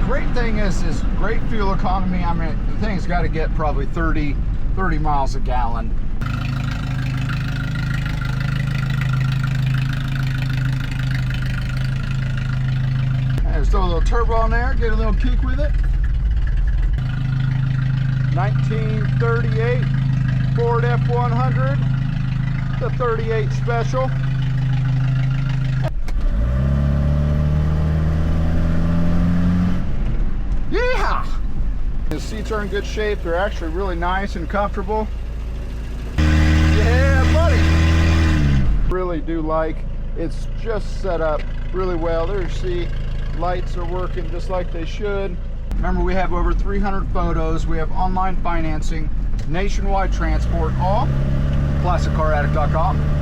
great thing is great fuel economy. I mean, the thing's got to get probably 30 miles a gallon. There's throw a little turbo on there, get a little kick with it. 1938 Ford F100, the 38 Special. Yeah! The seats are in good shape. They're actually really nice and comfortable. Yeah, buddy! Really do like, it's just set up really well. There's see, lights are working just like they should. Remember, we have over 300 photos. We have online financing, nationwide transport, all classiccaraddict.com.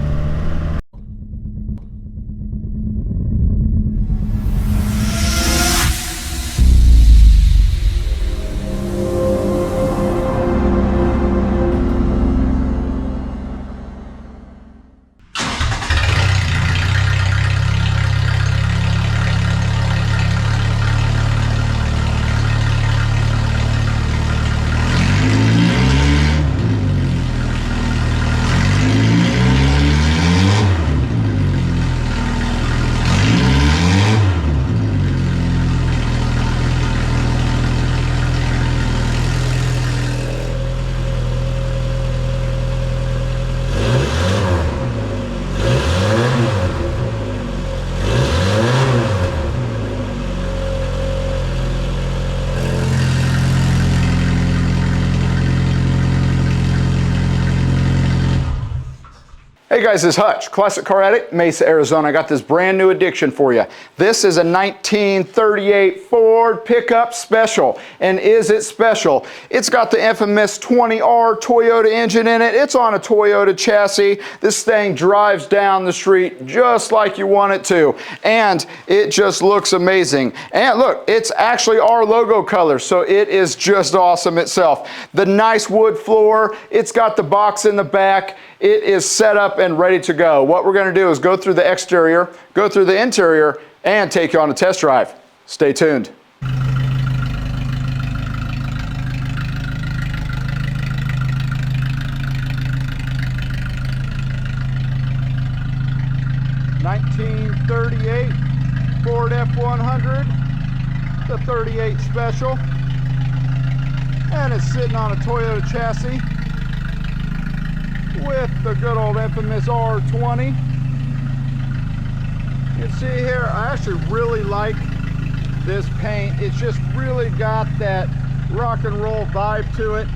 Hey guys, it's Hutch, Classic Car Addict, Mesa, Arizona. I got this brand new addition for you. This is a 1938 Ford pickup special. And is it special? It's got the infamous 20R Toyota engine in it. It's on a Toyota chassis. This thing drives down the street just like you want it to. And it just looks amazing. And look, it's actually our logo color, so it is just awesome itself. The nice wood floor, it's got the box in the back. It is set up and ready to go. What we're going to do is go through the exterior, go through the interior, and take you on a test drive. Stay tuned. '38 Ford F100, the 38 Special, and it's sitting on a Toyota chassis with the good old infamous R20. You can see here, I actually really like this paint. It's just really got that rock and roll vibe to it.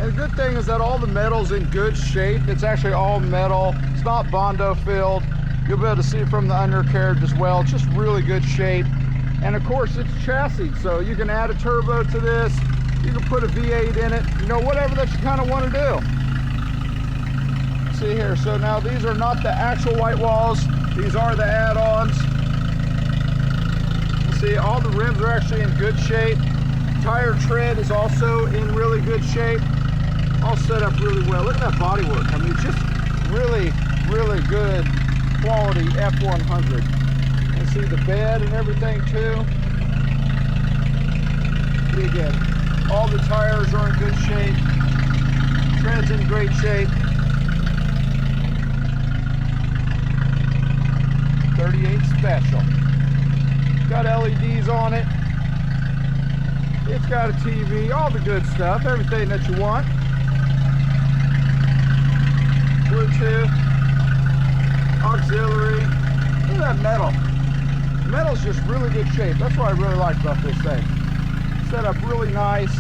And the good thing is that all the metal's in good shape. It's actually all metal. It's not Bondo filled. You'll be able to see from the undercarriage as well. It's just really good shape. And of course, it's chassis, so you can add a turbo to this. You can put a V8 in it, you know, whatever that you kind of want to do. See here, so now these are not the actual white walls, these are the add-ons. See, all the rims are actually in good shape. Tire tread is also in really good shape. All set up really well. Look at that bodywork. I mean, just really, really good quality F100. And see the bed and everything too. See again, all the tires are in good shape. Tread's in great shape. 38 Special. Got LEDs on it. It's got a TV, all the good stuff, everything that you want. Bluetooth, auxiliary. Look at that metal. Metal's just really good shape. That's what I really like about this thing. Set up really nice.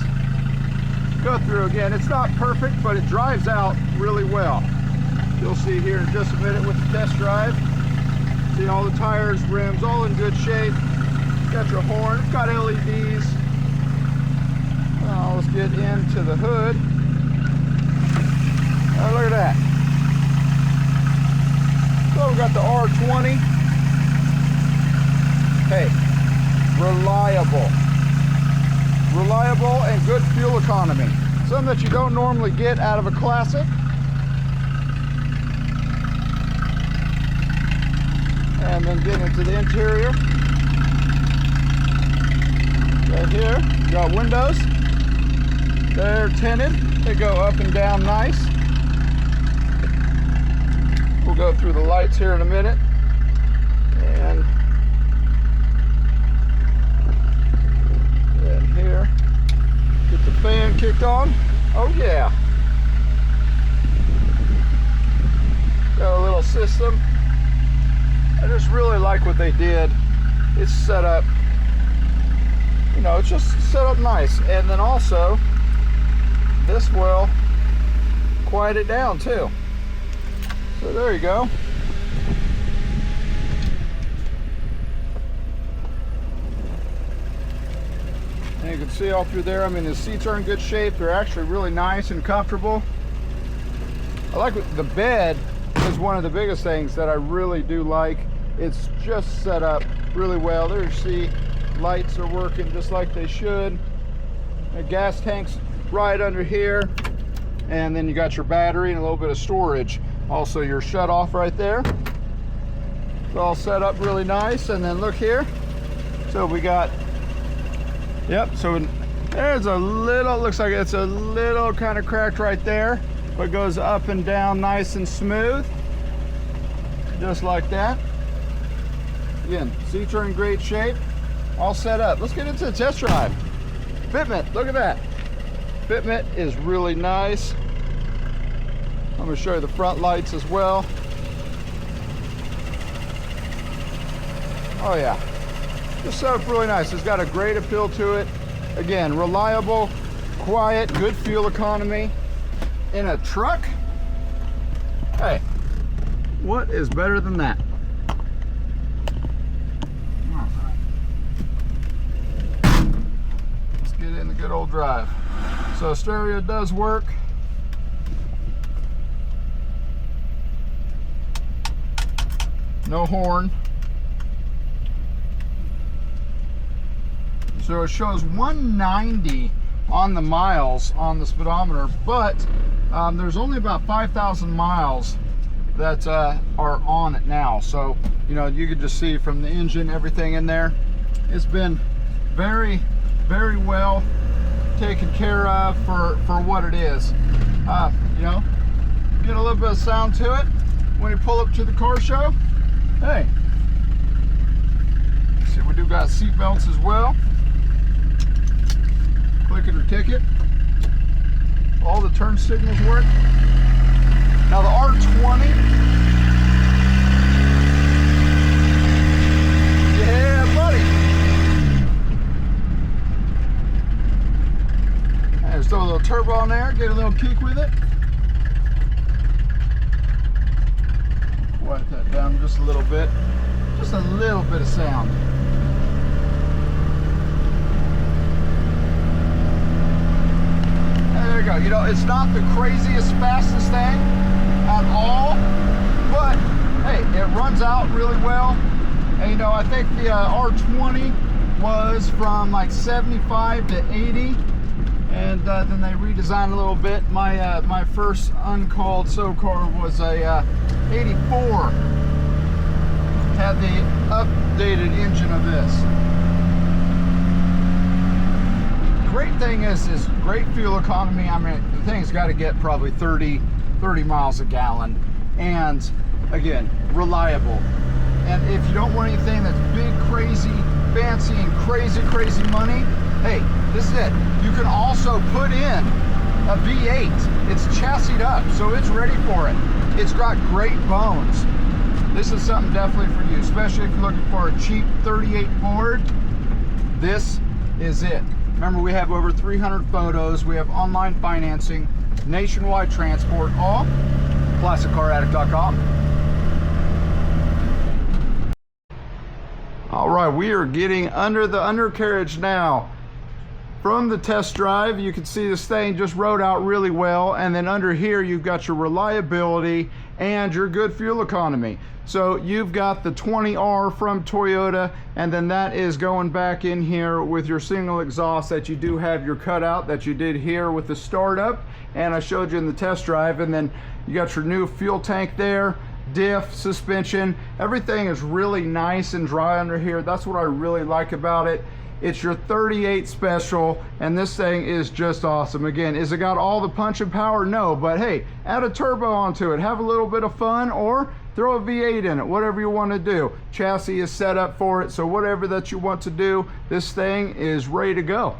Go through again. It's not perfect, but it drives out really well. You'll see here in just a minute with the test drive. See all the tires, rims, all in good shape. Got your horn, it's got LEDs. Now let's get into the hood. Oh, look at that. So we got the R20. Hey, reliable. Reliable and good fuel economy. Something that you don't normally get out of a Classic. And then get into the interior. Okay. here, got windows. They're tinted. They go up and down nice. We'll go through the lights here in a minute. And then here, get the fan kicked on. Oh yeah. Got a little system. I just really like what they did. It's set up, you know, it's just set up nice. And then also, this will quiet it down too. So there you go. And you can see all through there, I mean, the seats are in good shape. They're actually really nice and comfortable. I like the bed is one of the biggest things that I really do like. It's just set up really well. There you see, lights are working just like they should. The gas tank's right under here. And then you got your battery and a little bit of storage. Also your shut off right there. It's all set up really nice. And then look here. So we got, yep, so there's a little, looks like it's a little kind of cracked right there, but it goes up and down nice and smooth. Just like that. Again, seats are in great shape. All set up. Let's get into the test drive. Fitment, look at that. Fitment is really nice. I'm going to show you the front lights as well. Oh yeah, just set up really nice. It's got a great appeal to it. Again, reliable, quiet, good fuel economy. In a truck, hey, what is better than that? All right. Let's get in the good old drive. So stereo does work. No horn. So it shows 190 on the miles on the speedometer, but there's only about 5,000 miles that are on it now. So, you know, you can just see from the engine, everything in there. It's been very, very well taken care of for what it is. You know, get a little bit of sound to it when you pull up to the car show. Hey, see, we do got seat belts as well. Click it or ticket. All the turn signals work. Now the R20, yeah, buddy. And just throw a little turbo on there, get a little kick with it. Quiet that down just a little bit of sound. There you go. You know, it's not the craziest, fastest thing at all, but hey, it runs out really well. And you know, I think the R20 was from like 75 to 80, and then they redesigned a little bit. My first uncalled so car was a 84. Had the updated engine of this. Great thing is great fuel economy. I mean, the thing's got to get probably 30 miles a gallon, and again, reliable. And if you don't want anything that's big, crazy, fancy, and crazy money, hey, this is it. You can also put in a V8. It's chassised up, so it's ready for it. It's got great bones. This is something definitely for you, especially if you're looking for a cheap 38 Ford. This is it. Remember, we have over 300 photos. We have online financing, nationwide transport, all ClassicCarAddict.com. All right, we are getting under the undercarriage now. From the test drive, you can see this thing just rode out really well, and then under here you've got your reliability and your good fuel economy. So you've got the 20R from Toyota, and then that is going back in here with your single exhaust that you do have your cutout that you did here with the startup, and I showed you in the test drive. And then you got your new fuel tank there, diff, suspension, everything is really nice and dry under here. That's what I really like about it. It's your 38 special, and this thing is just awesome. Again, is it got all the punching power? No, but hey, add a turbo onto it, have a little bit of fun, or throw a V8 in it, whatever you want to do. Chassis is set up for it, so whatever that you want to do, this thing is ready to go.